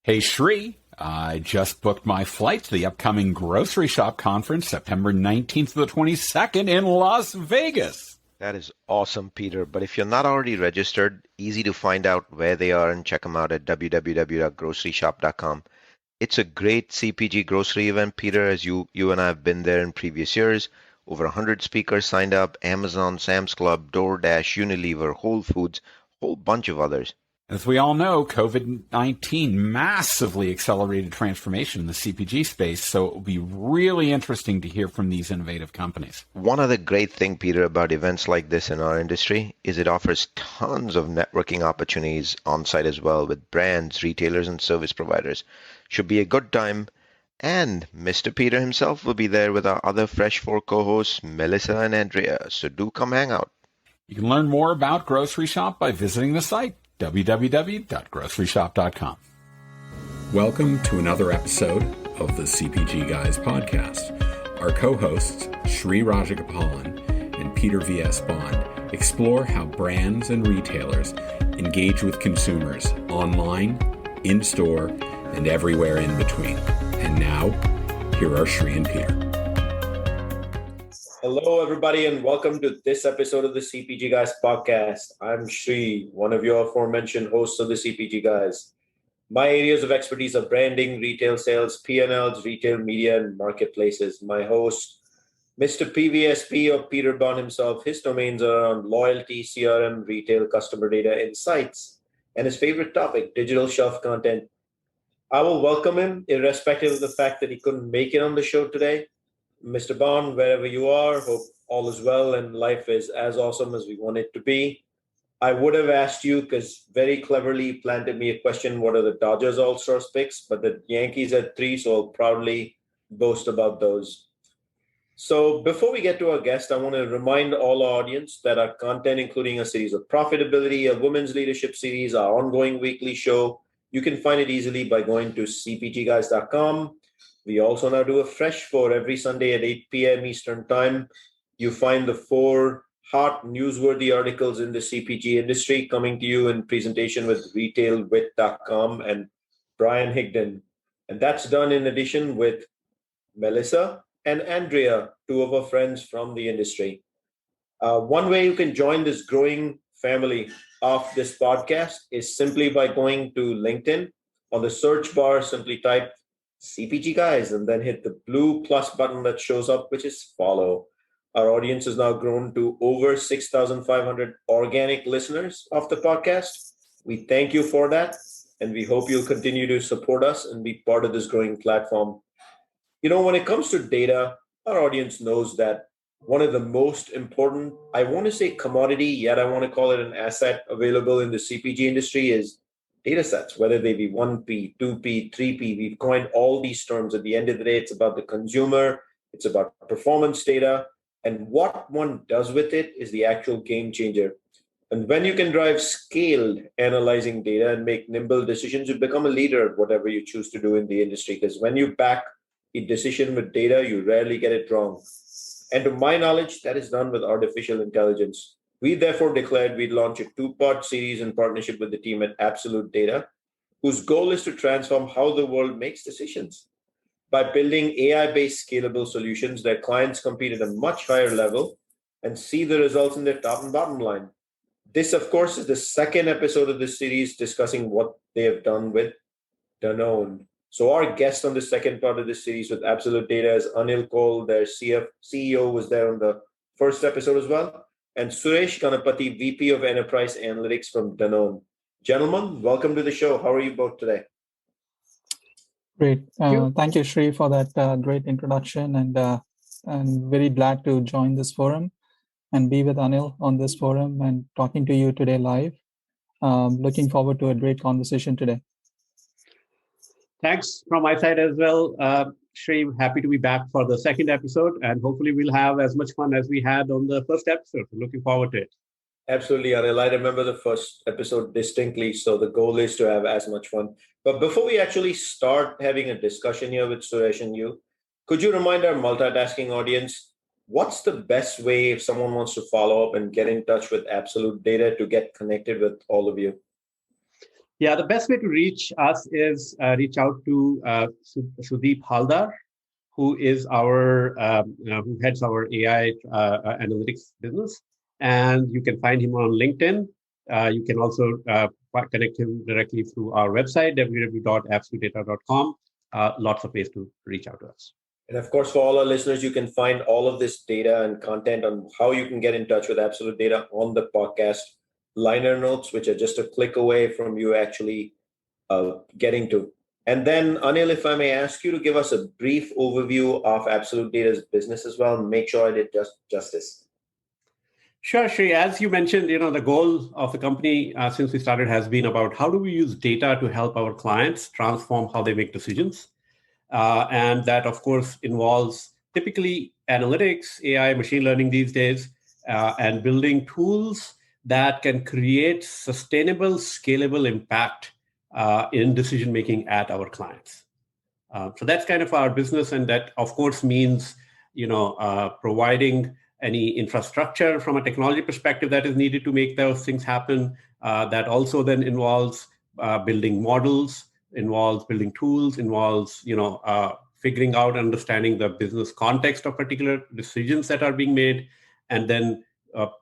Hey, Shri, I just booked my flight to the upcoming Grocery Shop Conference, September 19th to the 22nd in Las Vegas. That is awesome, Peter. But if you're not already registered, easy to find out where they are and check them out at www.groceryshop.com. It's a great CPG grocery event, Peter, as you and I have been there in previous years. Over 100 speakers signed up, Amazon, Sam's Club, DoorDash, Unilever, Whole Foods, a whole bunch of others. As we all know, COVID-19 massively accelerated transformation in the CPG space, so it will be really interesting to hear from these innovative companies. One other great thing, Peter, about events like this in our industry is it offers tons of networking opportunities on site as well with brands, retailers, and service providers. Should be a good time. And Mr. Peter himself will be there with our other Fresh 4 co-hosts, Melissa and Andrea, so do come hang out. You can learn more about Grocery Shop by visiting the site, www.groceryshop.com. Welcome to another episode of the CPG Guys podcast. Our co-hosts, Shri Rajagopalan and Peter V.S. Bond, explore how brands and retailers engage with consumers online, in-store, and everywhere in between. And now, here are Shri and Peter. Hello, everybody, and welcome to this episode of the CPG Guys podcast. I'm Shri, one of your aforementioned hosts of the CPG Guys. My areas of expertise are branding, retail sales, P&Ls, retail media, and marketplaces. My host, Mr. PVSP or Peter Bond himself, his domains are on loyalty, CRM, retail, customer data, insights, and his favorite topic, digital shelf content. I will welcome him, irrespective of the fact that he couldn't make it on the show today. Mr. Bond, wherever you are, hope all is well and life is as awesome as we want it to be. I would have asked you, because very cleverly planted me a question, what are the Dodgers All-Stars picks? But the Yankees at 3, so I'll proudly boast about those. So before we get to our guest, I want to remind all our audience that our content, including a series of profitability, a women's leadership series, our ongoing weekly show, you can find it easily by going to cpgguys.com. We also now do a Fresh 4 every Sunday at 8 p.m. Eastern Time. You find the 4 hot newsworthy articles in the CPG industry coming to you in presentation with retailwit.com and Brian Higdon. And that's done in addition with Melissa and Andrea, 2 of our friends from the industry. One way you can join this growing family of this podcast is simply by going to LinkedIn. On the search bar, simply type CPG Guys and then hit the blue plus button that shows up, which is follow. Our audience has now grown to over 6,500 organic listeners of the podcast. We thank you for that, and we hope you'll continue to support us and be part of this growing platform. You know, when it comes to data, our audience knows that one of the most important, I want to say commodity, yet I want to call it an asset available in the CPG industry is data sets, whether they be 1P, 2P, 3P. We've coined all these terms. At the end of the day, it's about the consumer, it's about performance data, and what one does with it is the actual game changer. And when you can drive scaled analyzing data and make nimble decisions, you become a leader at whatever you choose to do in the industry. Because when you back a decision with data, you rarely get it wrong. And to my knowledge, that is done with artificial intelligence. We therefore declared we'd launch a 2-part series in partnership with the team at Absolutdata, whose goal is to transform how the world makes decisions. By building AI-based scalable solutions, their clients compete at a much higher level and see the results in their top and bottom line. This, of course, is the second episode of this series discussing what they have done with Danone. So our guest on the second part of this series with Absolutdata is Anil Cole. Their CEO was there on the first episode as well. And Suresh Ganapathy, VP of Enterprise Analytics from Danone. Gentlemen, welcome to the show. How are you both today? Great. Thank you, Shri, for that great introduction. And I'm very glad to join this forum and be with Anil on this forum and talking to you today live. Looking forward to a great conversation today. Thanks from my side as well. Shri, happy to be back for the second episode, and hopefully we'll have as much fun as we had on the first episode. Looking forward to it. Absolutely, Anil. I remember the first episode distinctly, so the goal is to have as much fun. But before we actually start having a discussion here with Suresh and you, could you remind our multitasking audience, what's the best way if someone wants to follow up and get in touch with Absolutdata to get connected with all of you? Yeah, the best way to reach us is reach out to Sudeep Haldar, who is who heads our AI analytics business, and you can find him on LinkedIn. You can also connect him directly through our website www.absolutdata.com. Lots of ways to reach out to us. And of course, for all our listeners, you can find all of this data and content on how you can get in touch with Absolute Data on the podcast liner notes, which are just a click away from you actually getting to. And then, Anil, if I may ask you to give us a brief overview of Absolute Data's business as well, make sure I did justice. Sure, Shri. As you mentioned, the goal of the company since we started has been about how do we use data to help our clients transform how they make decisions. And that, of course, involves typically analytics, AI, machine learning these days, and building tools that can create sustainable, scalable impact in decision making at our clients. So that's kind of our business, and that, of course, means providing any infrastructure from a technology perspective that is needed to make those things happen. That also then involves building models, involves building tools, involves figuring out, understanding the business context of particular decisions that are being made, and then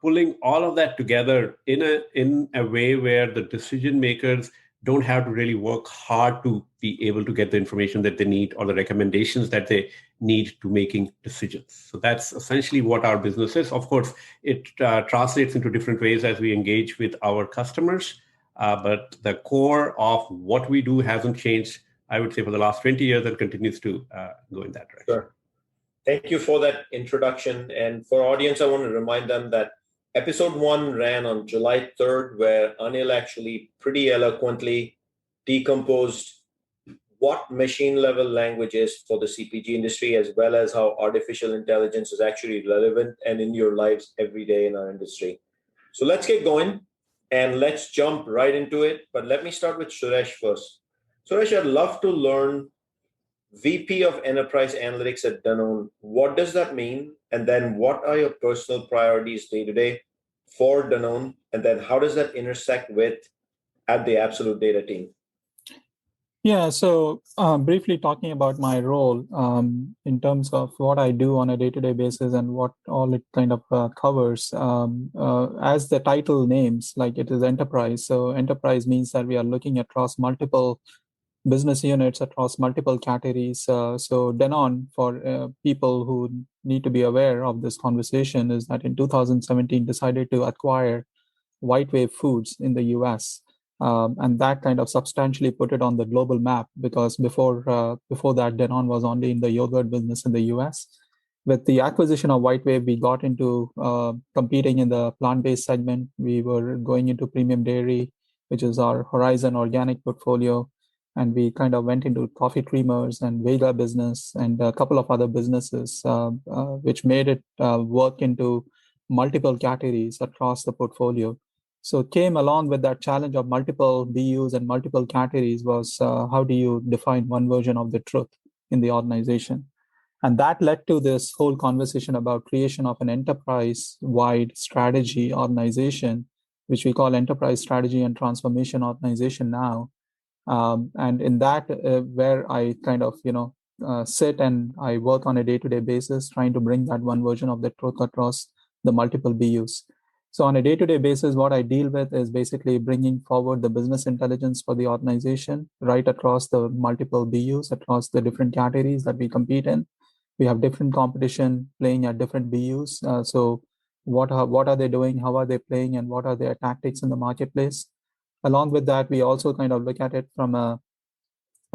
pulling all of that together in a way where the decision makers don't have to really work hard to be able to get the information that they need or the recommendations that they need to making decisions. So that's essentially what our business is. Of course, it translates into different ways as we engage with our customers, but the core of what we do hasn't changed, I would say, for the last 20 years, and continues to go in that direction. Sure. Thank you for that introduction. And for our audience, I want to remind them that episode 1 ran on July 3rd, where Anil actually pretty eloquently decomposed what machine level language is for the CPG industry, as well as how artificial intelligence is actually relevant and in your lives every day in our industry. So let's get going and let's jump right into it. But let me start with Suresh first. Suresh, I'd love to learn VP of Enterprise Analytics at Danone. What does that mean? And then what are your personal priorities day to day for Danone? And then how does that intersect with at the Absolute Data team? Yeah, so briefly talking about my role in terms of what I do on a day-to-day basis and what all it kind of covers. As the title names, like it is enterprise. So enterprise means that we are looking across multiple business units across multiple categories. So Danone, for people who need to be aware of this conversation, is that in 2017 decided to acquire White Wave Foods in the US. And that kind of substantially put it on the global map, because before that, Danone was only in the yogurt business in the US. With the acquisition of White Wave, we got into competing in the plant-based segment. We were going into premium dairy, which is our Horizon organic portfolio. And we kind of went into coffee creamers and Vega business and a couple of other businesses, which made it work into multiple categories across the portfolio. So it came along with that challenge of multiple BUs and multiple categories was how do you define one version of the truth in the organization? And that led to this whole conversation about creation of an enterprise-wide strategy organization, which we call Enterprise Strategy and Transformation Organization now. And in that, where I kind of, sit and I work on a day-to-day basis, trying to bring that one version of the truth across the multiple BUs. So on a day-to-day basis, what I deal with is basically bringing forward the business intelligence for the organization right across the multiple BUs, across the different categories that we compete in. We have different competition playing at different BUs. So what are they doing? How are they playing? And what are their tactics in the marketplace? Along with that, we also kind of look at it from a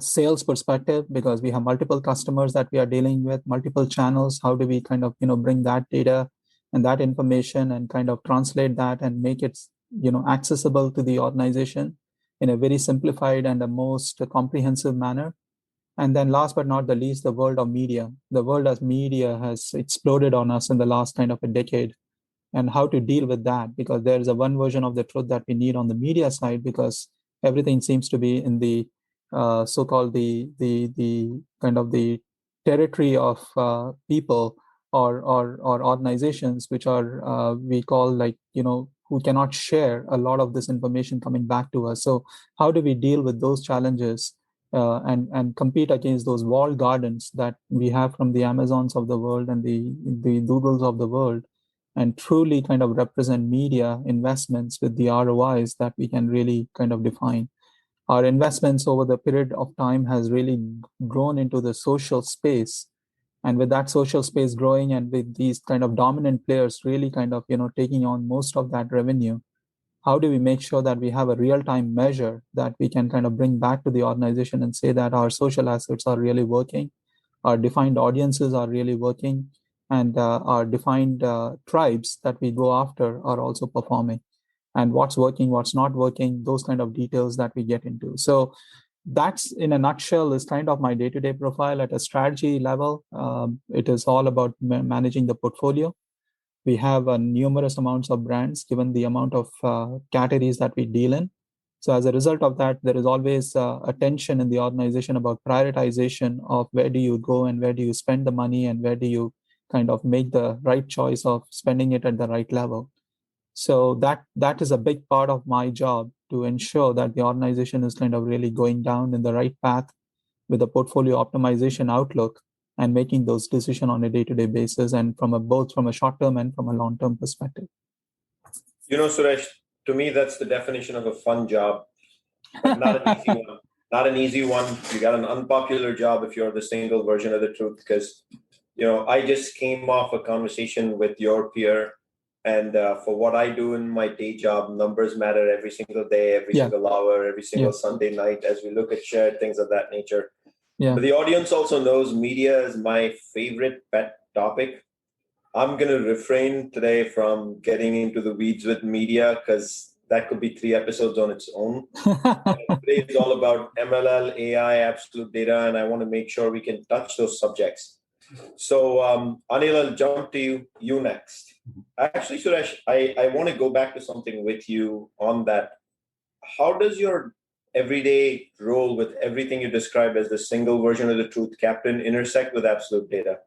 sales perspective, because we have multiple customers that we are dealing with, multiple channels. How do we kind of, bring that data and that information and kind of translate that and make it, accessible to the organization in a very simplified and the most comprehensive manner? And then last but not the least, the world of media. The world of media has exploded on us in the last kind of a decade, and how to deal with that, because there is a one version of the truth that we need on the media side, because everything seems to be in the so-called the kind of the territory of people or organizations which are we call like who cannot share a lot of this information coming back to us. So how do we deal with those challenges and compete against those walled gardens that we have from the Amazons of the world and the Googles of the world, and truly kind of represent media investments with the ROIs that we can really kind of define. Our investments over the period of time has really grown into the social space. And with that social space growing and with these kind of dominant players really kind of, taking on most of that revenue, how do we make sure that we have a real-time measure that we can kind of bring back to the organization and say that our social assets are really working, our defined audiences are really working, and our defined tribes that we go after are also performing, and what's working, what's not working, those kind of details that we get into. So that's, in a nutshell, is kind of my day-to-day profile at a strategy level. It is all about managing the portfolio. We have numerous amounts of brands given the amount of categories that we deal in. So as a result of that, there is always a tension in the organization about prioritization of where do you go and where do you spend the money and where do you kind of make the right choice of spending it at the right level. So that is a big part of my job, to ensure that the organization is kind of really going down in the right path with a portfolio optimization outlook and making those decisions on a day-to-day basis, and both from a short-term and from a long-term perspective. Suresh, to me, that's the definition of a fun job, but not an easy one. Not an easy one. You got an unpopular job if you're the single version of the truth, because, I just came off a conversation with your peer, and for what I do in my day job, numbers matter every single day, every single hour, every single Sunday night, as we look at shared things of that nature. But the audience also knows media is my favorite pet topic. I'm going to refrain today from getting into the weeds with media, because that could be 3 episodes on its own. Today is all about MLL, AI, absolute data, and I want to make sure we can touch those subjects. So, Anil, I'll jump to you next. Actually, Suresh, I want to go back to something with you on that. How does your everyday role with everything you describe as the single version of the truth captain intersect with absolute data?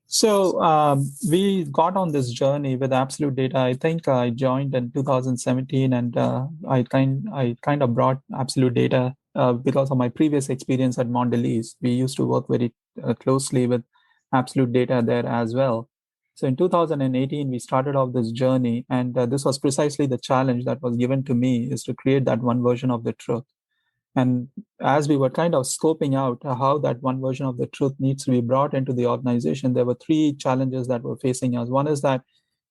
So we got on this journey with Absolutdata. I think I joined in 2017, and I kind of brought Absolutdata because of my previous experience at Mondelez. We used to work very closely with Absolutdata there as well. So in 2018, we started off this journey, and this was precisely the challenge that was given to me, is to create that one version of the truth. And as we were kind of scoping out how that one version of the truth needs to be brought into the organization, there were 3 challenges that were facing us. One is that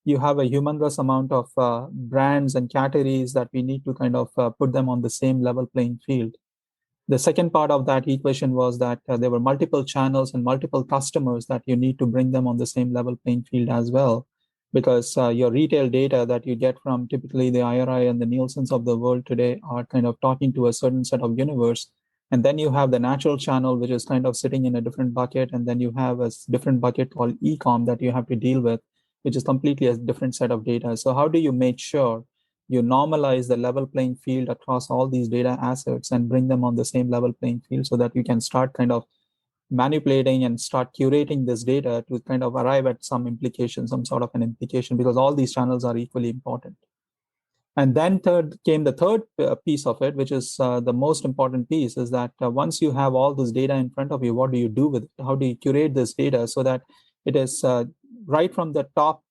you have a humongous amount of brands and categories that we need to kind of put them on the same level playing field. The second part of that equation was that there were multiple channels and multiple customers that you need to bring them on the same level playing field as well, because your retail data that you get from typically the IRI and the Nielsen's of the world today are kind of talking to a certain set of universe. And then you have the natural channel, which is kind of sitting in a different bucket. And then you have a different bucket called e-com that you have to deal with, which is completely a different set of data. So how do you make sure you normalize the level playing field across all these data assets and bring them on the same level playing field, so that you can start kind of manipulating and start curating this data to kind of arrive at some implication, some sort of an implication, because all these channels are equally important. And then the third piece of it, which is the most important piece, is that once you have all this data in front of you, what do you do with it? How do you curate this data so that it is right from the top,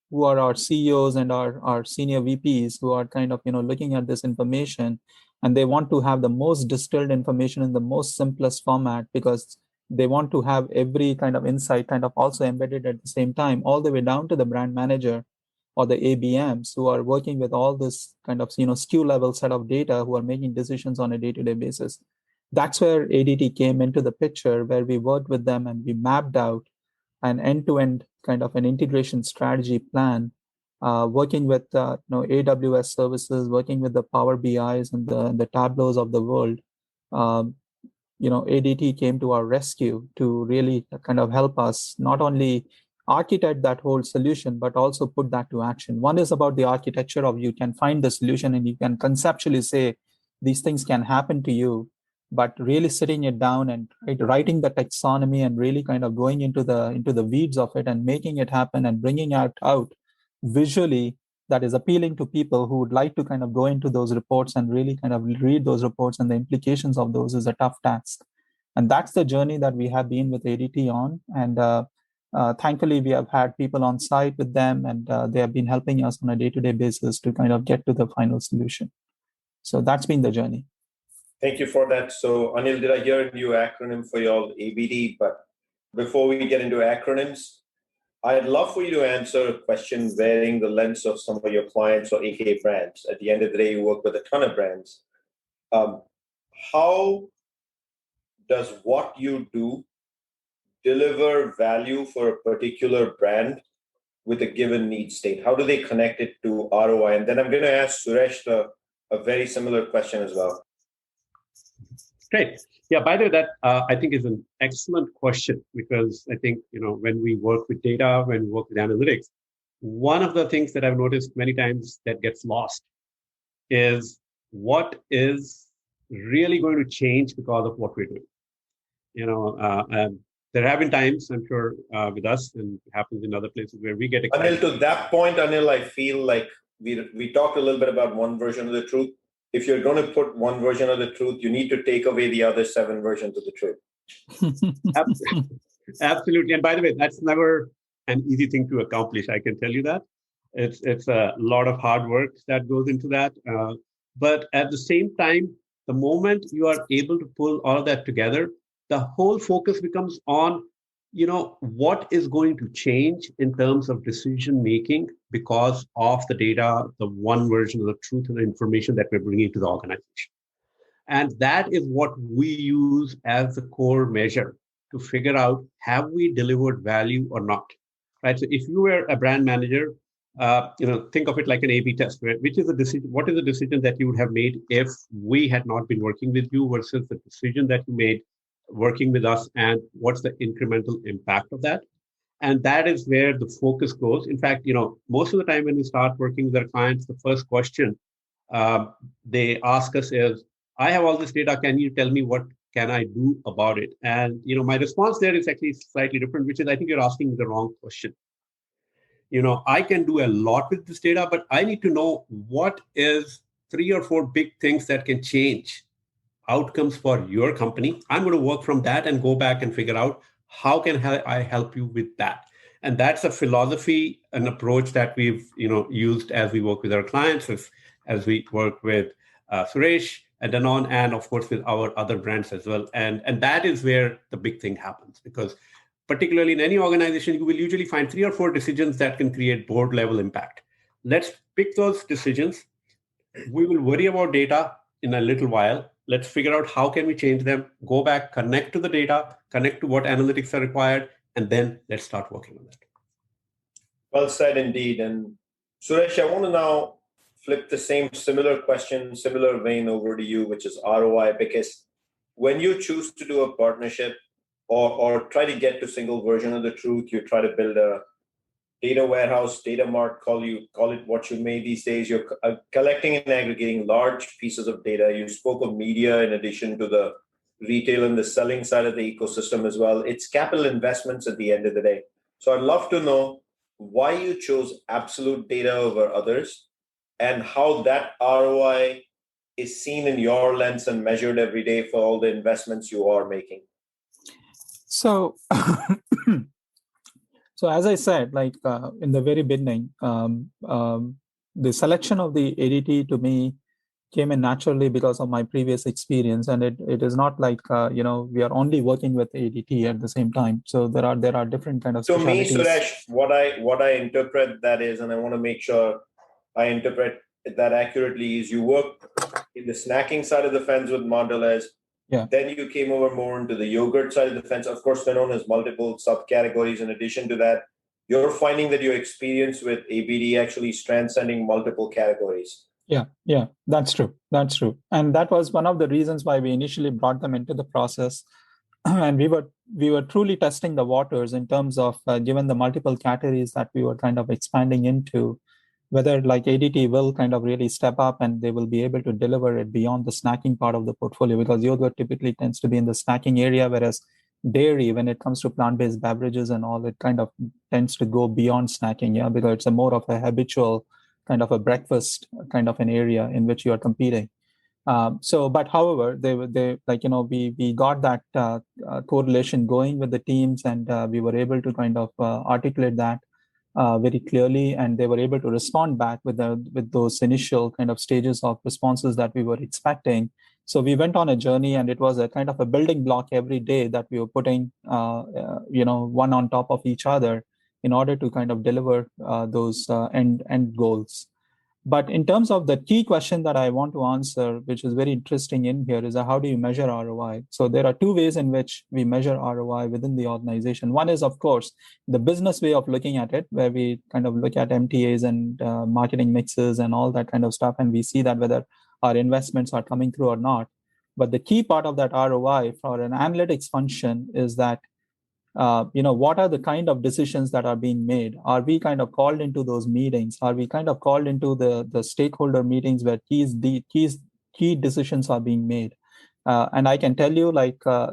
who are our CEOs and our senior VPs, who are kind of looking at this information, and they want to have the most distilled information in the most simplest format, because they want to have every kind of insight kind of also embedded at the same time, all the way down to the brand manager or the ABMs, who are working with all this kind of SKU level set of data, who are making decisions on a day-to-day basis. That's where ADT came into the picture, where we worked with them and we mapped out an end-to-end kind of an integration strategy plan, working with AWS services, working with the Power BIs and the Tableaus of the world. ADT came to our rescue to really kind of help us not only architect that whole solution, but also put that to action. One is about the architecture of, you can find the solution and you can conceptually say these things can happen to you, but really sitting it down and writing the taxonomy and really kind of going into the weeds of it and making it happen and bringing it out visually that is appealing to people who would like to kind of go into those reports and really kind of read those reports, and the implications of those is a tough task. And that's the journey that we have been with ADT on. And thankfully, we have had people on site with them, and they have been helping us on a day-to-day basis to kind of get to the final solution. So that's been the journey. Thank you for that. So Anil, did I hear a new acronym for y'all, ABD? But before we get into acronyms, I'd love for you to answer a question wearing the lens of some of your clients or AK brands. At the end of the day, you work with a ton of brands. How does what you do deliver value for a particular brand with a given need state? How do they connect it to ROI? And then I'm going to ask Suresh a very similar question as well. Great. Yeah, by the way, that I think is an excellent question, because I think, when we work with data, when we work with analytics, one of the things that I've noticed many times that gets lost is what is really going to change because of what we're doing. There have been times, I'm sure, with us, and it happens in other places, where we get excited. Anil, to that point, Anil, I feel like we talked a little bit about one version of the truth. If you're going to put one version of the truth, you need to take away the other 7 versions of the truth. Absolutely. And by the way, that's never an easy thing to accomplish. I can tell you that. It's a lot of hard work that goes into that. But at the same time, the moment you are able to pull all of that together, the whole focus becomes on, what is going to change in terms of decision making because of the data, the one version of the truth and the information that we're bringing to the organization. And that is what we use as the core measure to figure out, have we delivered value or not? Right. So if you were a brand manager, think of it like an A/B test. Right? Which is the decision? What is the decision that you would have made if we had not been working with you versus the decision that you made working with us, and what's the incremental impact of that? And that is where the focus goes. In fact, most of the time when we start working with our clients, the first question they ask us is, I have all this data. Can you tell me what can I do about it? And, my response there is actually slightly different, which is, I think you're asking the wrong question. I can do a lot with this data, but I need to know what is 3 or 4 big things that can change outcomes for your company. I'm going to work from that and go back and figure out how can I help you with that. And that's a philosophy, an approach that we've used as we work with our clients, as we work with Suresh and Danone, and of course with our other brands as well. And that is where the big thing happens, because particularly in any organization, you will usually find 3 or 4 decisions that can create board level impact. Let's pick those decisions. We will worry about data in a little while. Let's figure out how can we change them, go back, connect to the data, connect to what analytics are required, and then let's start working on that. Well said indeed. And Suresh, I want to now flip the similar question, similar vein over to you, which is ROI, because when you choose to do a partnership or try to get to single version of the truth, you try to build a data warehouse, data mart, call it what you may these days. You're collecting and aggregating large pieces of data. You spoke of media in addition to the retail and the selling side of the ecosystem as well. It's capital investments at the end of the day. So I'd love to know why you chose Absolutdata over others, and how that ROI is seen in your lens and measured every day for all the investments you are making. So, so as I said, in the very beginning, the selection of the ADT to me came in naturally because of my previous experience, and it is not like we are only working with ADT at the same time. So there are different kind of specialties. To me, Suresh, what I interpret that is, and I want to make sure I interpret that accurately, is you work in the snacking side of the fence with Mondelez. Yeah. Then you came over more into the yogurt side of the fence. Of course, Danone has multiple subcategories. In addition to that, you're finding that your experience with ABD actually is transcending multiple categories. Yeah, that's true. And that was one of the reasons why we initially brought them into the process. And we were truly testing the waters in terms of, given the multiple categories that we were kind of expanding into, whether ADT will kind of really step up and they will be able to deliver it beyond the snacking part of the portfolio, because yogurt typically tends to be in the snacking area, whereas dairy, when it comes to plant-based beverages and all, it kind of tends to go beyond snacking, because it's a more of a habitual kind of a breakfast kind of an area in which you are competing. But however, we got that correlation going with the teams, and we were able to kind of articulate that very clearly, and they were able to respond back with those initial kind of stages of responses that we were expecting. So we went on a journey, and it was a kind of a building block every day that we were putting, one on top of each other in order to kind of deliver those end goals. But in terms of the key question that I want to answer, which is very interesting in here, is how do you measure ROI? So there are two ways in which we measure ROI within the organization. One is, of course, the business way of looking at it, where we kind of look at MTAs and marketing mixes and all that kind of stuff, and we see that whether our investments are coming through or not. But the key part of that ROI for an analytics function is that what are the kind of decisions that are being made? Are we kind of called into those meetings? Are we kind of called into the stakeholder meetings where key decisions are being made? And I can tell you,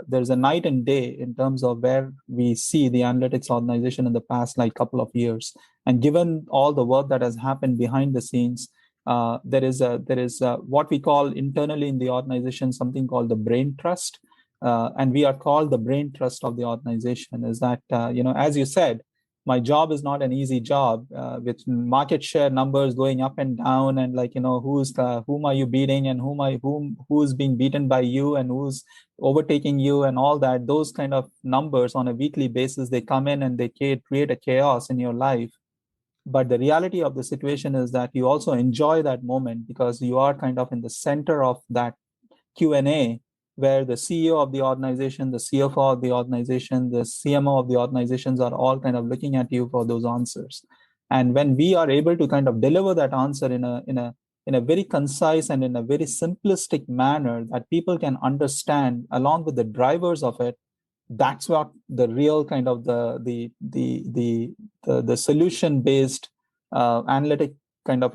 there's a night and day in terms of where we see the analytics organization in the past, couple of years. And given all the work that has happened behind the scenes, there is what we call internally in the organization something called the brain trust. And we are called the brain trust of the organization. Is that, as you said, my job is not an easy job with market share numbers going up and down, and whom are you beating, and who's being beaten by you, and who's overtaking you, and all that. Those kind of numbers on a weekly basis, they come in and they create a chaos in your life. But the reality of the situation is that you also enjoy that moment because you are kind of in the center of that Q&A, where the CEO of the organization, the CFO of the organization, the CMO of the organizations are all kind of looking at you for those answers. And when we are able to kind of deliver that answer in a very concise and in a very simplistic manner that people can understand, along with the drivers of it, that's what the real kind of the solution-based analytic kind of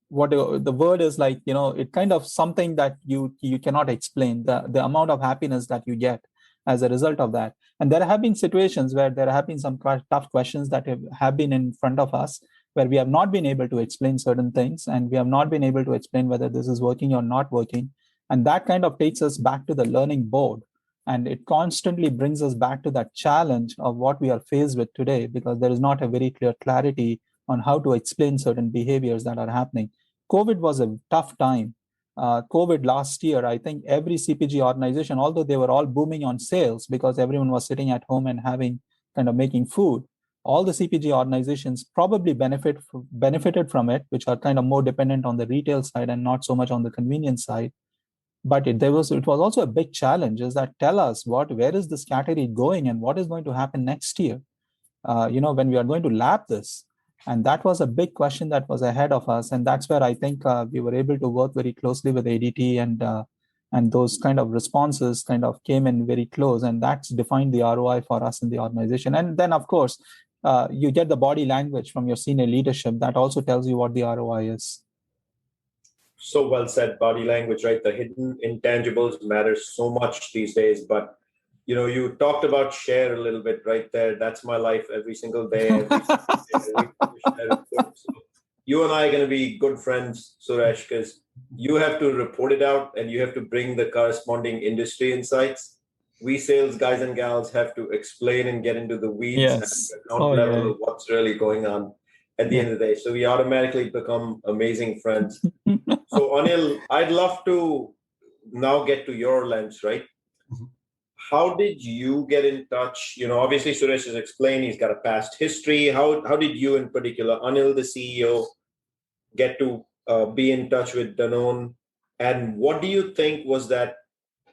what the word is it kind of something that you cannot explain, the amount of happiness that you get as a result of that. And there have been situations where there have been some tough questions that have been in front of us, where we have not been able to explain certain things, and we have not been able to explain whether this is working or not working. And that kind of takes us back to the learning board, and it constantly brings us back to that challenge of what we are faced with today, because there is not a very clear clarity on how to explain certain behaviors that are happening. COVID was a tough time. COVID last year, I think every CPG organization, although they were all booming on sales because everyone was sitting at home and making food, all the CPG organizations probably benefited from it, which are kind of more dependent on the retail side and not so much on the convenience side. But it was also a big challenge, is that tell us where is this category going and what is going to happen next year, when we are going to lap this. And that was a big question that was ahead of us. And that's where I think we were able to work very closely with ADT, and those kind of responses kind of came in very close. And that's defined the ROI for us in the organization. And then, of course, you get the body language from your senior leadership that also tells you what the ROI is. So well said, body language, right? The hidden intangibles matter so much these days. But you talked about share a little bit right there. That's my life every single day. So you and I are going to be good friends, Suresh, because you have to report it out and you have to bring the corresponding industry insights. We sales guys and gals have to explain and get into the weeds at account level of what's really going on at the end of the day. So we automatically become amazing friends. So Anil, I'd love to now get to your lens, right? How did you get in touch? Obviously Suresh has explained he's got a past history. How did you in particular, Anil, the CEO, get to be in touch with Danone? And what do you think was that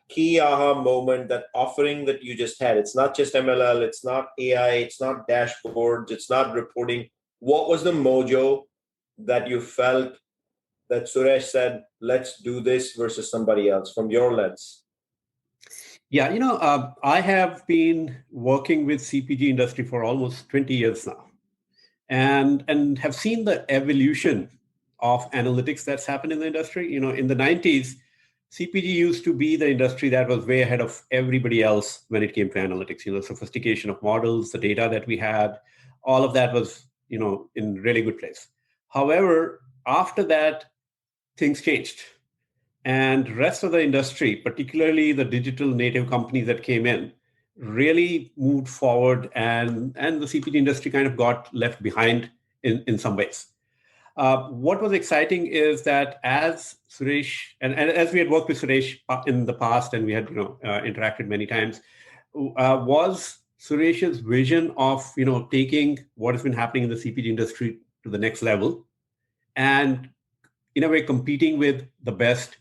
key aha moment, that offering that you just had? It's not just MLL, it's not AI, it's not dashboards, it's not reporting. What was the mojo that you felt that Suresh said, let's do this versus somebody else, from your lens? Yeah, I have been working with CPG industry for almost 20 years now, and have seen the evolution of analytics that's happened in the industry. In the 90s, CPG used to be the industry that was way ahead of everybody else when it came to analytics. Sophistication of models, the data that we had, all of that was, in really good place. However, after that, things changed. And rest of the industry, particularly the digital native companies that came in, really moved forward, and the CPG industry kind of got left behind in some ways. What was exciting is that as Suresh, and as we had worked with Suresh in the past, and we had interacted many times, was Suresh's vision of taking what has been happening in the CPG industry to the next level, and in a way competing with the best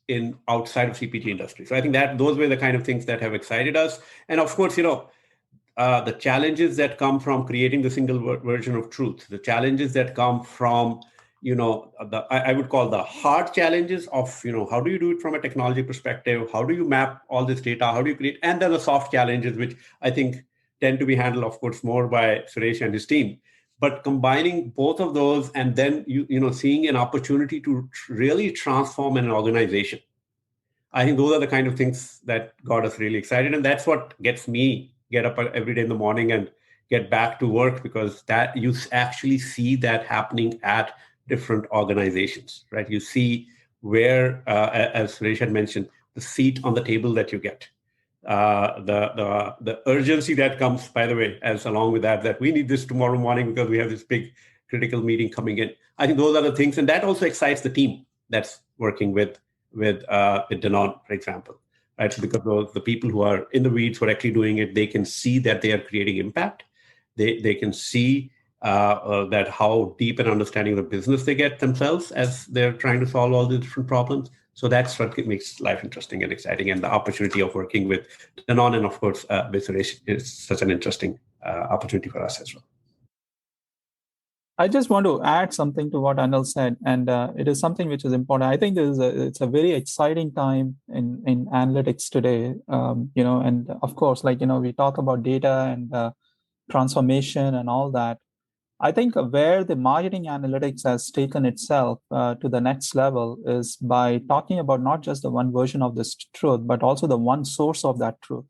in outside of CPG industry. So I think that those were the kind of things that have excited us. And of course, the challenges that come from creating the single version of truth, the challenges that come from, I would call the hard challenges of, how do you do it from a technology perspective? How do you map all this data? How do you create? And then the soft challenges, which I think tend to be handled, of course, more by Suresh and his team. But combining both of those, and then seeing an opportunity to really transform an organization, I think those are the kind of things that got us really excited, and that's what gets me get up every day in the morning and get back to work, because that you actually see that happening at different organizations, right? You see where, as Suresh had mentioned, the seat on the table that you get. The urgency that comes, by the way, as along with that we need this tomorrow morning because we have this big critical meeting coming in. I think those are the things, and that also excites the team that's working with Danone, for example, right? Because the people who are in the weeds, who are actually doing it, they can see that they are creating impact. They can see that how deep an understanding of the business they get themselves as they're trying to solve all the different problems. So that's what makes life interesting and exciting, and the opportunity of working with Danone and, of course, with Suresh is such an interesting opportunity for us as well. I just want to add something to what Anil said, and it is something which is important. I think it's a very exciting time in analytics today, and of course, we talk about data and transformation and all that. I think where the marketing analytics has taken itself to the next level is by talking about not just the one version of this truth, but also the one source of that truth.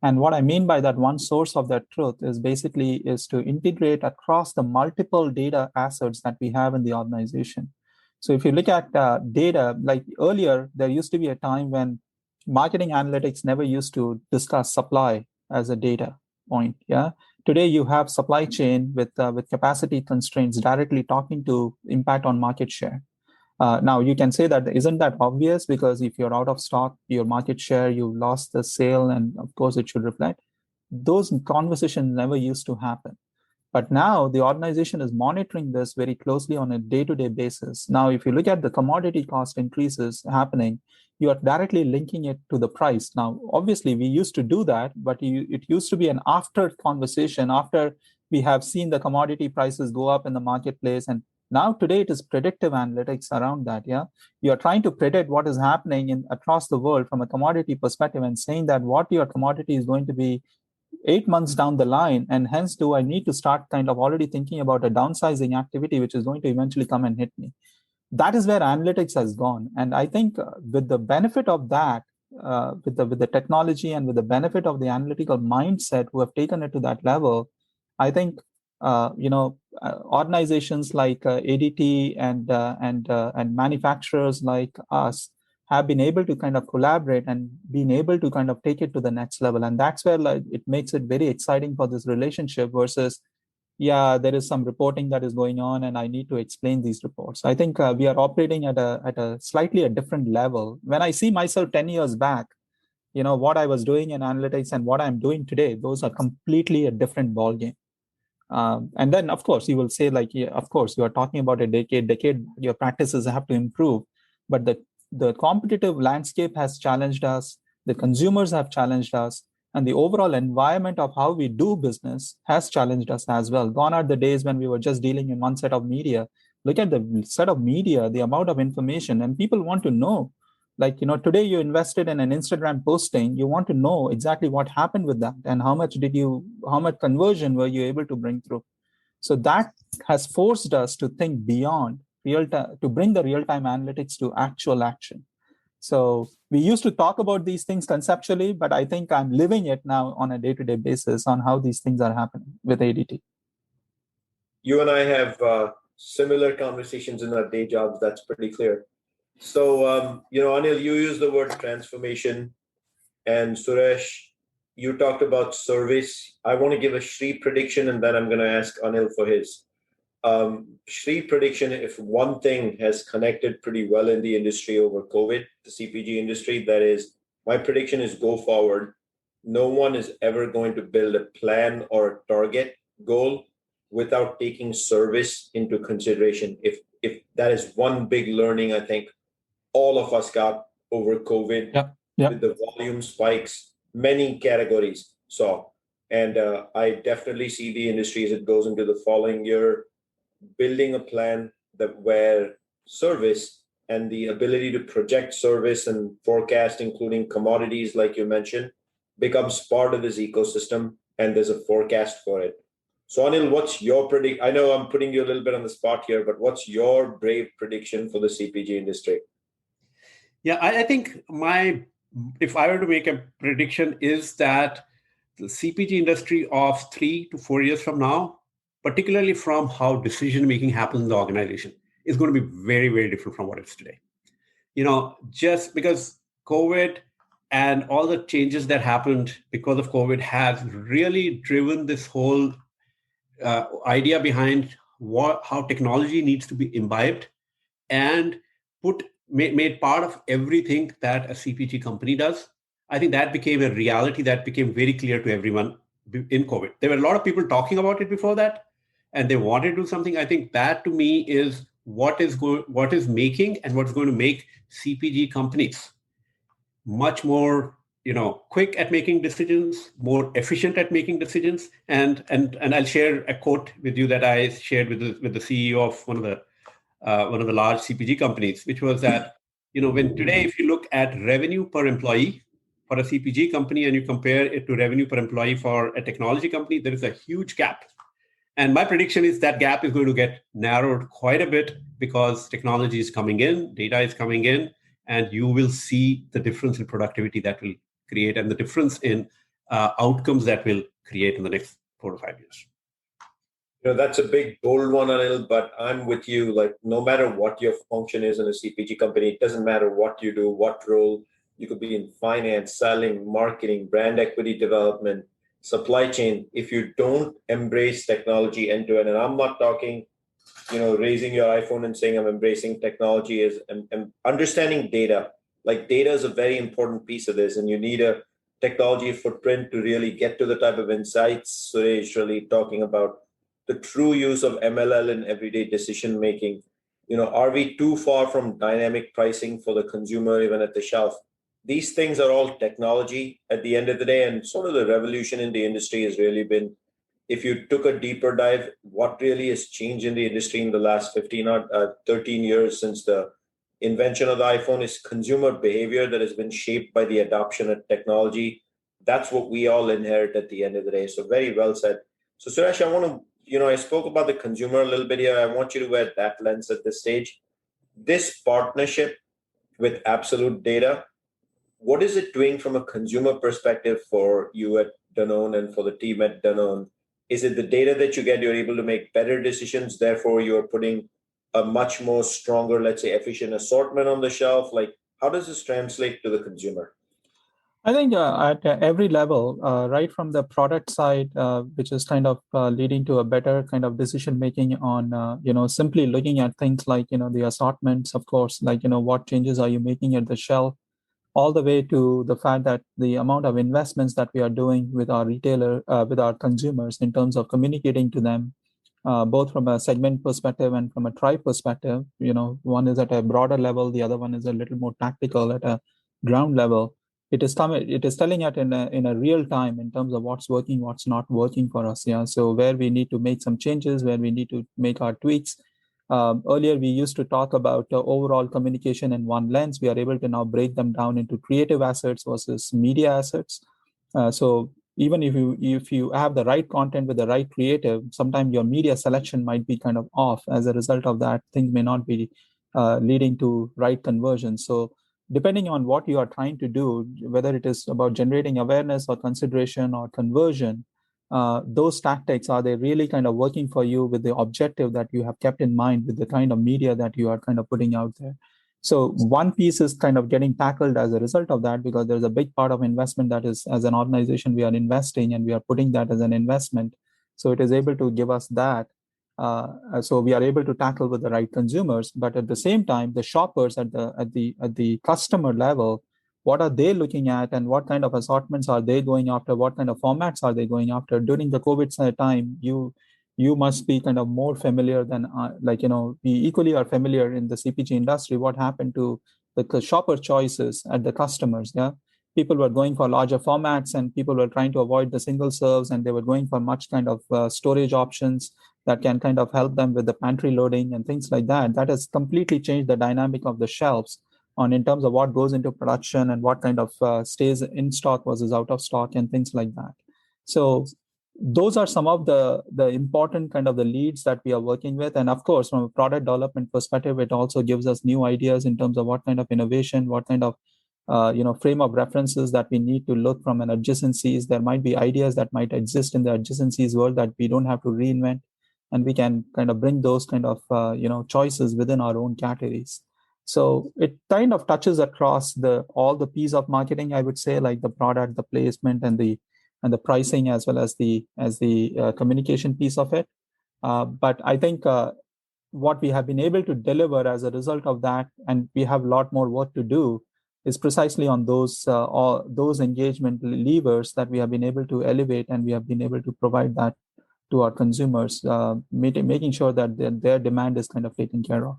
And what I mean by that one source of that truth is basically to integrate across the multiple data assets that we have in the organization. So if you look at data, like earlier, there used to be a time when marketing analytics never used to discuss supply as a data point. Yeah. Today, you have supply chain with capacity constraints directly talking to impact on market share. Now, you can say that isn't that obvious, because if you're out of stock, your market share, you lost the sale, and of course it should reflect. Those conversations never used to happen. But now the organization is monitoring this very closely on a day-to-day basis. Now, if you look at the commodity cost increases happening, you are directly linking it to the price. Now, obviously, we used to do that, but it used to be an after conversation after we have seen the commodity prices go up in the marketplace. And now today it is predictive analytics around that. Yeah, you are trying to predict what is happening across the world from a commodity perspective, and saying that what your commodity is going to be 8 months down the line, and hence do I need to start kind of already thinking about a downsizing activity which is going to eventually come and hit me. That is where analytics has gone. And I think with the benefit of that, with the technology and with the benefit of the analytical mindset who have taken it to that level, I think organizations like ADT and manufacturers like us have been able to kind of collaborate and been able to kind of take it to the next level. And that's where it makes it very exciting for this relationship versus, yeah, there is some reporting that is going on and I need to explain these reports. I think we are operating at a slightly a different level. When I see myself 10 years back, what I was doing in analytics and what I'm doing today, those are completely a different ballgame. And then, of course, you will say, yeah, of course, you are talking about a decade, your practices have to improve. But the competitive landscape has challenged us, the consumers have challenged us, and the overall environment of how we do business has challenged us as well. Gone are the days when we were just dealing in one set of media. Look at the set of media, the amount of information, and people want to know. Today you invested in an Instagram posting, you want to know exactly what happened with that and how much conversion were you able to bring through. So that has forced us to think beyond real time, to bring the real-time analytics to actual action. So we used to talk about these things conceptually, but I think I'm living it now on a day-to-day basis on how these things are happening with ADT. You and I have similar conversations in our day jobs. That's pretty clear. So, Anil, you use the word transformation, and Suresh, you talked about service. I want to give a Shri prediction, and then I'm going to ask Anil for his. Shri prediction, if one thing has connected pretty well in the industry over COVID, the CPG industry, that is, my prediction is go forward. No one is ever going to build a plan or a target goal without taking service into consideration. If that is one big learning, I think all of us got over COVID with the volume spikes, many categories saw. And I definitely see the industry as it goes into the following year building a plan that where service and the ability to project service and forecast, including commodities, like you mentioned, becomes part of this ecosystem, and there's a forecast for it. So, Anil, what's your predict? I know I'm putting you a little bit on the spot here, but what's your brave prediction for the CPG industry? Yeah, I think if I were to make a prediction, is that the CPG industry of 3 to 4 years from now, particularly from how decision making happens in the organization, is going to be very, very different from what it is today. Just because COVID and all the changes that happened because of COVID has really driven this whole idea behind how technology needs to be imbibed and made part of everything that a CPG company does. I think that became a reality that became very clear to everyone in COVID. There were a lot of people talking about it before that, and they wanted to do something. I think that to me is what is making and what's going to make CPG companies much more quick at making decisions, more efficient at making decisions. And I'll share a quote with you that I shared with the CEO of one of the large CPG companies, which was that when today, if you look at revenue per employee for a CPG company and you compare it to revenue per employee for a technology company, there is a huge gap. And my prediction is that gap is going to get narrowed quite a bit because technology is coming in, data is coming in, and you will see the difference in productivity that will create and the difference in outcomes that will create in the next 4 to 5 years. That's a big, bold one, Anil, but I'm with you. Like, no matter what your function is in a CPG company, it doesn't matter what you do, what role. You could be in finance, selling, marketing, brand equity development, supply chain. If you don't embrace technology end to end, and I'm not talking, raising your iPhone and saying I'm embracing technology, is understanding data. Like, data is a very important piece of this, and you need a technology footprint to really get to the type of insights Suresh really talking about. The true use of MLL in everyday decision making. Are we too far from dynamic pricing for the consumer, even at the shelf? These things are all technology at the end of the day, and sort of the revolution in the industry has really been, if you took a deeper dive, what really has changed in the industry in the last 13 years since the invention of the iPhone is consumer behavior that has been shaped by the adoption of technology. That's what we all inherit at the end of the day. So very well said. So Suresh, I want to, I spoke about the consumer a little bit here. I want you to wear that lens at this stage. This partnership with Absolutdata, what is it doing from a consumer perspective for you at Danone and for the team at Danone? Is it the data that you get, you're able to make better decisions, therefore you're putting a much more stronger, let's say, efficient assortment on the shelf? Like, how does this translate to the consumer? I think at every level, right from the product side, which is kind of leading to a better kind of decision making on, simply looking at things like, the assortments, of course, like, what changes are you making at the shelf, all the way to the fact that the amount of investments that we are doing with our with our consumers in terms of communicating to them, both from a segment perspective and from a tribe perspective. One is at a broader level, the other one is a little more tactical at a ground level. It is telling it in a real time in terms of what's working, what's not working for us. Yeah. So where we need to make some changes, where we need to make our tweaks. Earlier, we used to talk about overall communication in one lens. We are able to now break them down into creative assets versus media assets. So even if you have the right content with the right creative, sometimes your media selection might be kind of off. As a result of that, things may not be leading to right conversion. So depending on what you are trying to do, whether it is about generating awareness or consideration or conversion, those tactics, are they really kind of working for you with the objective that you have kept in mind with the kind of media that you are kind of putting out there? So one piece is kind of getting tackled as a result of that, because there's a big part of investment that is, as an organization, we are investing and we are putting that as an investment. So it is able to give us that. So we are able to tackle with the right consumers, but at the same time, the shoppers at the customer level, what are they looking at and what kind of assortments are they going after? What kind of formats are they going after? During the COVID time, you must be kind of more familiar than we equally are familiar in the CPG industry. What happened to the shopper choices at the customers? Yeah, people were going for larger formats and people were trying to avoid the single serves, and they were going for much kind of storage options that can kind of help them with the pantry loading and things like that. That has completely changed the dynamic of the shelves on in terms of what goes into production and what kind of stays in stock versus out of stock and things like that. So those are some of the important kind of the leads that we are working with. And of course, from a product development perspective, it also gives us new ideas in terms of what kind of innovation, what kind of frame of references that we need to look from an adjacencies. There might be ideas that might exist in the adjacencies world that we don't have to reinvent, and we can kind of bring those kind of choices within our own categories. So it kind of touches across all the piece of marketing, I would say, like the product, the placement, and the pricing, as well as the communication piece of it. But I think what we have been able to deliver as a result of that, and we have a lot more work to do, is precisely on those engagement levers that we have been able to elevate, and we have been able to provide that to our consumers, making sure that their demand is kind of taken care of.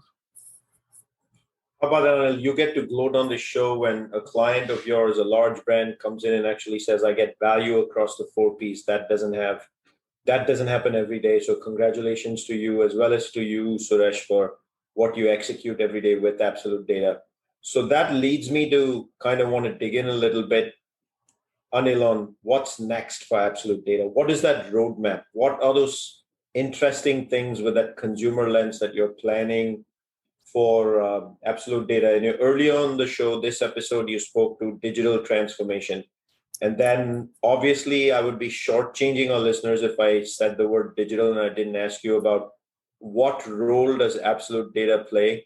How about that? You get to gloat on the show when a client of yours, a large brand, comes in and actually says, "I get value across the 4 Ps." That doesn't happen every day. So congratulations to you, as well as to you, Suresh, for what you execute every day with Absolutdata. So that leads me to kind of want to dig in a little bit, Anil, on what's next for Absolutdata. What is that roadmap? What are those interesting things with that consumer lens that you're planning for Absolutdata? And earlier on the show, this episode, you spoke to digital transformation. And then obviously I would be shortchanging our listeners if I said the word digital and I didn't ask you about what role does Absolutdata play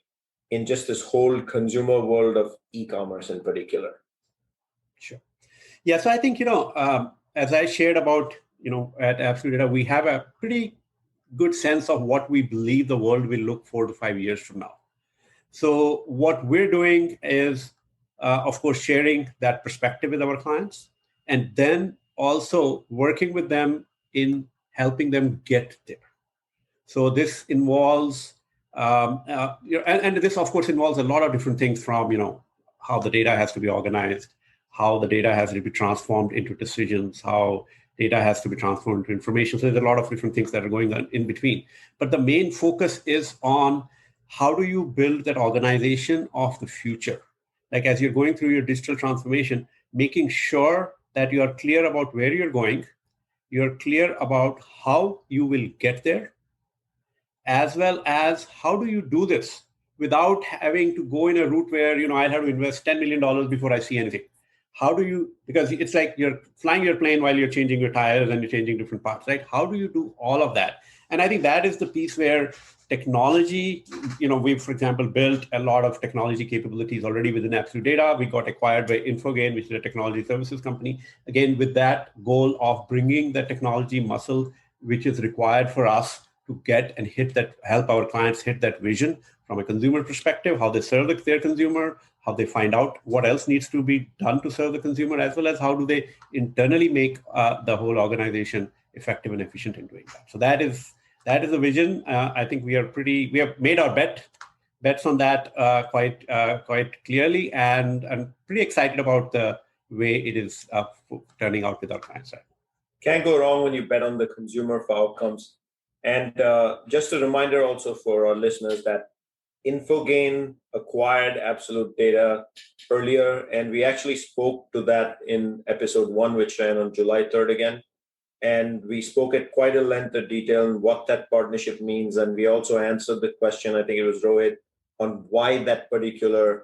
in just this whole consumer world of e-commerce in particular? Sure. Yeah, so I think, as I shared about, at Absolutdata, we have a pretty good sense of what we believe the world will look 4 to 5 years from now. So what we're doing is, of course, sharing that perspective with our clients, and then also working with them in helping them get there. So this involves, and this, of course, involves a lot of different things from, how the data has to be organized, how the data has to be transformed into decisions, how data has to be transformed into information. So there's a lot of different things that are going on in between. But the main focus is on how do you build that organization of the future? Like as you're going through your digital transformation, making sure that you are clear about where you're going, you're clear about how you will get there, as well as how do you do this without having to go in a route where, I'll have to invest $10 million before I see anything. How do you, because it's like you're flying your plane while you're changing your tires and you're changing different parts, right? How do you do all of that? And I think that is the piece where technology, we've, for example, built a lot of technology capabilities already within Absolutdata. We got acquired by Infogain, which is a technology services company. Again, with that goal of bringing the technology muscle, which is required for us to get and help our clients hit that vision from a consumer perspective, how they serve their consumer, how they find out what else needs to be done to serve the consumer, as well as how do they internally make the whole organization effective and efficient in doing that. So that is the vision. I think we have made our bets on that quite clearly, and I'm pretty excited about the way it is turning out with our clients. Can't go wrong when you bet on the consumer for outcomes. And just a reminder also for our listeners that Infogain acquired Absolutdata earlier, and we actually spoke to that in episode 1, which ran on July 3rd again. And we spoke at quite a length of detail on what that partnership means. And we also answered the question, I think it was Rohit, on why that particular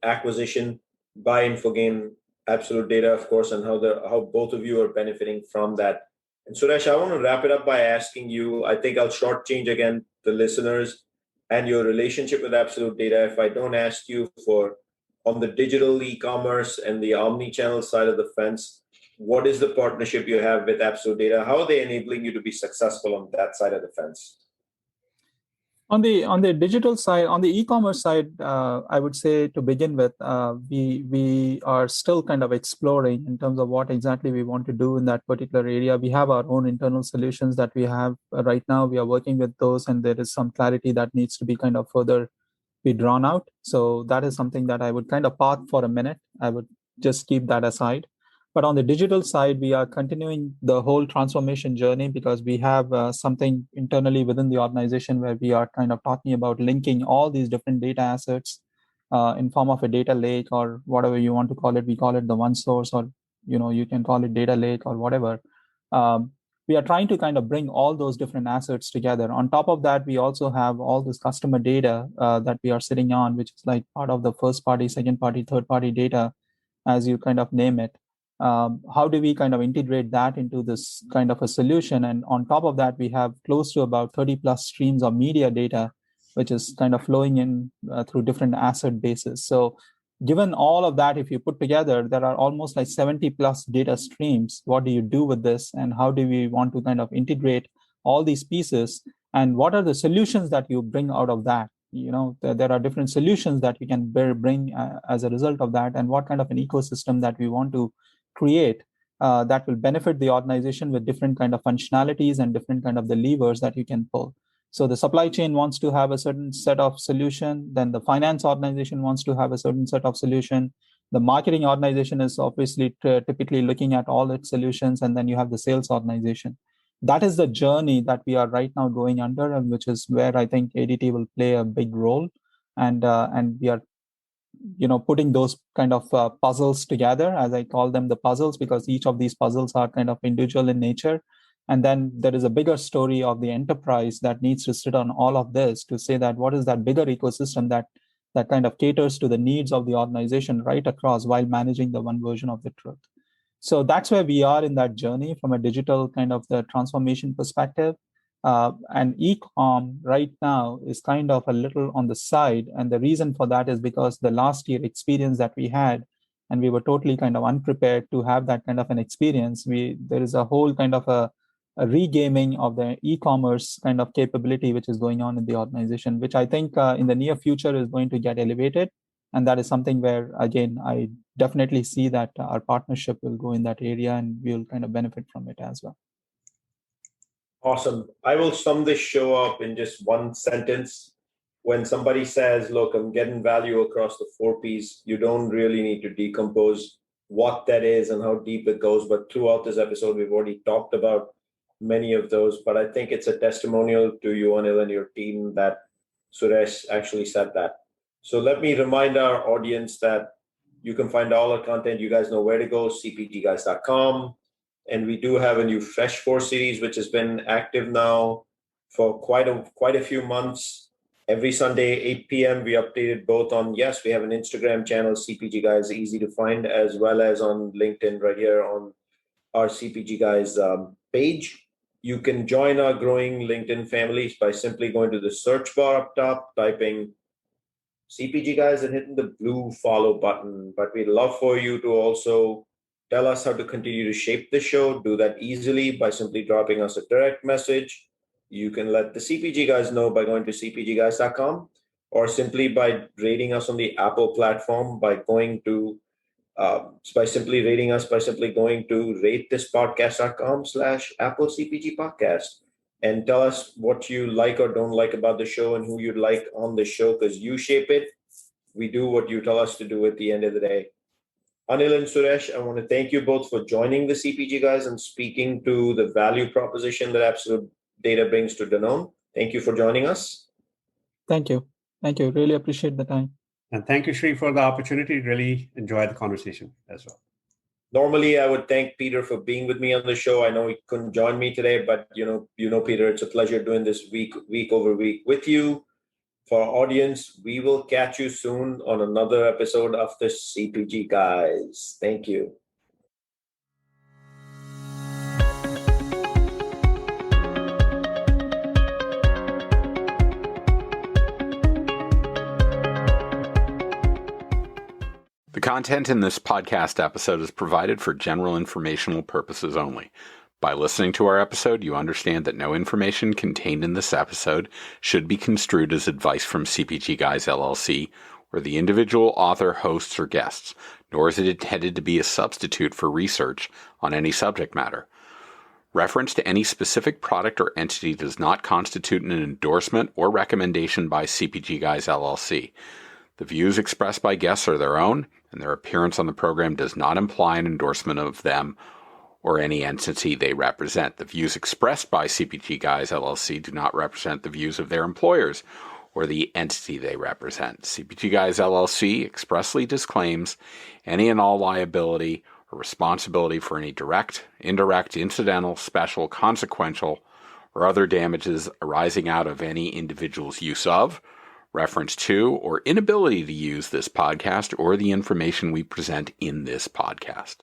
acquisition by Infogain, Absolutdata, of course, and how both of you are benefiting from that. And Suresh, I want to wrap it up by asking you, I think I'll shortchange again the listeners and your relationship with Absolutdata if I don't ask you for, on the digital e-commerce and the omni-channel side of the fence, what is the partnership you have with Absolutdata? How are they enabling you to be successful on that side of the fence? On the digital side, on the e-commerce side, I would say to begin with, we are still kind of exploring in terms of what exactly we want to do in that particular area. We have our own internal solutions that we have right now. We are working with those, and there is some clarity that needs to be kind of further be drawn out. So that is something that I would kind of park for a minute. I would just keep that aside. But on the digital side, we are continuing the whole transformation journey because we have something internally within the organization where we are kind of talking about linking all these different data assets in form of a data lake or whatever you want to call it. We call it the one source, or you can call it data lake or whatever. We are trying to kind of bring all those different assets together. On top of that, we also have all this customer data that we are sitting on, which is like part of the first party, second party, third party data, as you kind of name it. How do we kind of integrate that into this kind of a solution? And on top of that, we have close to about 30 plus streams of media data, which is kind of flowing in through different asset bases. So given all of that, if you put together, there are almost like 70 plus data streams. What do you do with this? And how do we want to kind of integrate all these pieces? And what are the solutions that you bring out of that? There are different solutions that you can bring as a result of that. And what kind of an ecosystem that we want to create that will benefit the organization with different kind of functionalities and different kind of the levers that you can pull. So the supply chain wants to have a certain set of solution. Then the finance organization wants to have a certain set of solution. The marketing organization is obviously typically looking at all its solutions. And then you have the sales organization. That is the journey that we are right now going under, and which is where I think ADT will play a big role. And we are putting those kind of puzzles together, as I call them, the puzzles, because each of these puzzles are kind of individual in nature. And then there is a bigger story of the enterprise that needs to sit on all of this to say that what is that bigger ecosystem that kind of caters to the needs of the organization right across while managing the one version of the truth. So that's where we are in that journey from a digital kind of the transformation perspective. And e-com right now is kind of a little on the side. And the reason for that is because the last year experience that we had, and we were totally kind of unprepared to have that kind of an experience. There is a whole kind of a regaming of the e-commerce kind of capability, which is going on in the organization, which I think in the near future is going to get elevated. And that is something where, again, I definitely see that our partnership will go in that area and we'll kind of benefit from it as well. Awesome. I will sum this show up in just one sentence. When somebody says, look, I'm getting value across the 4 Ps, you don't really need to decompose what that is and how deep it goes. But throughout this episode, we've already talked about many of those. But I think it's a testimonial to you, Anil, and your team that Suresh actually said that. So let me remind our audience that you can find all our content. You guys know where to go, cpgguys.com. And we do have a new Fresh 4 series, which has been active now for quite a few months. Every Sunday, 8 p.m., we updated both on, yes, we have an Instagram channel, CPG Guys, easy to find, as well as on LinkedIn right here on our CPG Guys page. You can join our growing LinkedIn families by simply going to the search bar up top, typing CPG Guys and hitting the blue follow button. But we'd love for you to also tell us how to continue to shape the show. Do that easily by simply dropping us a direct message. You can let the CPG Guys know by going to cpgguys.com or simply by rating us on the Apple platform by going to by simply rating us by simply going to ratethispodcast.com/Apple CPG podcast and tell us what you like or don't like about the show and who you'd like on the show, because you shape it. We do what you tell us to do at the end of the day. Anil and Suresh, I want to thank you both for joining the CPG Guys and speaking to the value proposition that Absolute Data brings to Danone. Thank you for joining us. Thank you. Thank you. Really appreciate the time. And thank you, Shri, for the opportunity. Really enjoyed the conversation as well. Normally, I would thank Peter for being with me on the show. I know he couldn't join me today, but you know, Peter, it's a pleasure doing this week over week with you. For our audience, we will catch you soon on another episode of the CPG Guys. Thank you. The content in this podcast episode is provided for general informational purposes only. By listening to our episode, you understand that no information contained in this episode should be construed as advice from CPG Guys LLC or the individual author, hosts, or guests, nor is it intended to be a substitute for research on any subject matter. Reference to any specific product or entity does not constitute an endorsement or recommendation by CPG Guys LLC. The views expressed by guests are their own, and their appearance on the program does not imply an endorsement of them or any entity they represent. The views expressed by CPG Guys LLC do not represent the views of their employers or the entity they represent. CPG Guys LLC expressly disclaims any and all liability or responsibility for any direct, indirect, incidental, special, consequential, or other damages arising out of any individual's use of, reference to, or inability to use this podcast or the information we present in this podcast.